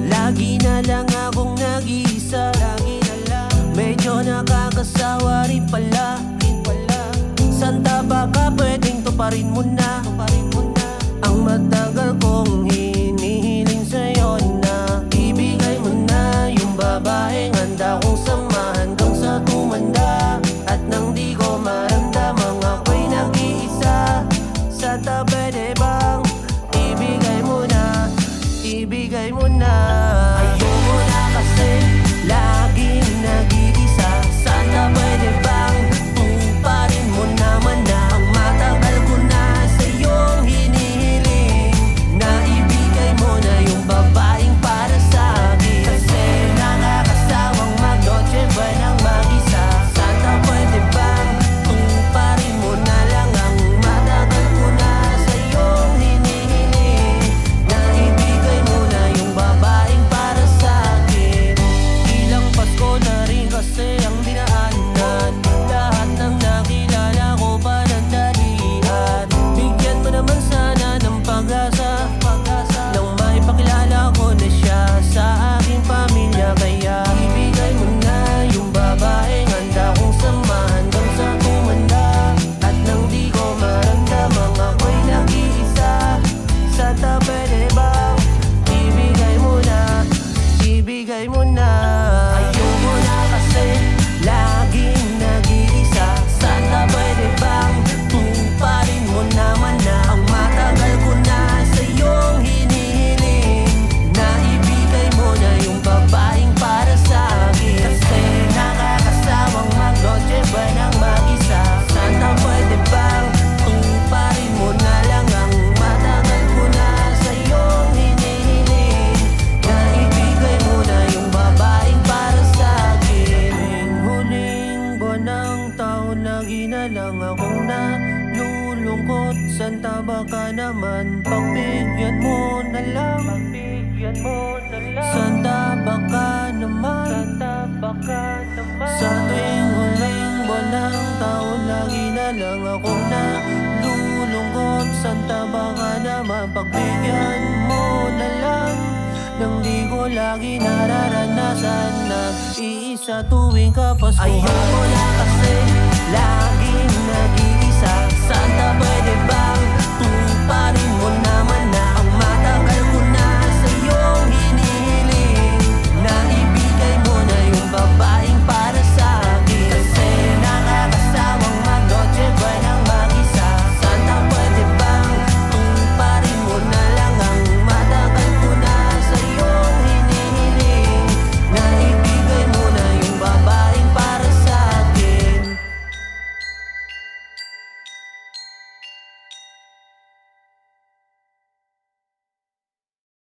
Lagi na lang akong nag-iisa, lagi na lang. Medyo nakakasawa rin pala. Santa baka pwedeng tuparin mo na ang matagal kong hinihiling sa'yo na ibigay mo na yung babaeng handa kong samahan hanggang sa tumanda. At nang di ko maramdamang ako'y nag-iisa, Santa pwede bang ibigay mo na, ibigay mo na. Ayoko na kasi laging nag-iisa, Santa pwede bang tuparin mo naman na ang matagal ko na sa'yong hinihiling, na ibigay mo na yung babaeng para sa'kin. Kasi nakakasawang mag-noche buenang mag-isa, Santa pwede bang tuparin mo na lang ang matagal ko na sa'yong hinihiling, na ibigay mo na yung babaeng para sa'kin. Ilang Pasko na rin kasi ang dinaanan, lahat ng nakilala ko panandalian. Bigyan mo naman sana ng pag-asa, nang maipakilala ko na siya sa aking pamilya. Kaya ibigay mo na yung babaeng handa kong samahan hanggang sa tumanda. At nang di ko maramdamang ako'y nag-iisa, Santa pwede bang ibigay mo na, ibigay mo na. Ayoko na kasi laging nag-iisa, Santa pwede bang tuparin mo naman na ang matagal ko na sa'yong hinihiling, na ibigay mo na yung babaeng para sa'kin. Kasi nakakasawang mag-noche buenang mag-isa, Santa pwede bang tuparin mo na lang ang matagal ko na sa'yong hinihiling, na ibigay mo na yung babaeng para sa'kin. Huling buwan ng taon, lagi na lang akong nalulungkot, Santa baka naman pagbigyan mo na lang, Santa baka naman, sa tuwing huling buwan ng taon, lagi na lang akong nalulungkot, Santa baka naman pagbigyan mo na lang. Nang di ko lagi nararanasan nag-iisa tuwing Kapaskuhan. Ayoko na kasi laging nag-iisa, Santa pwede bang tuparin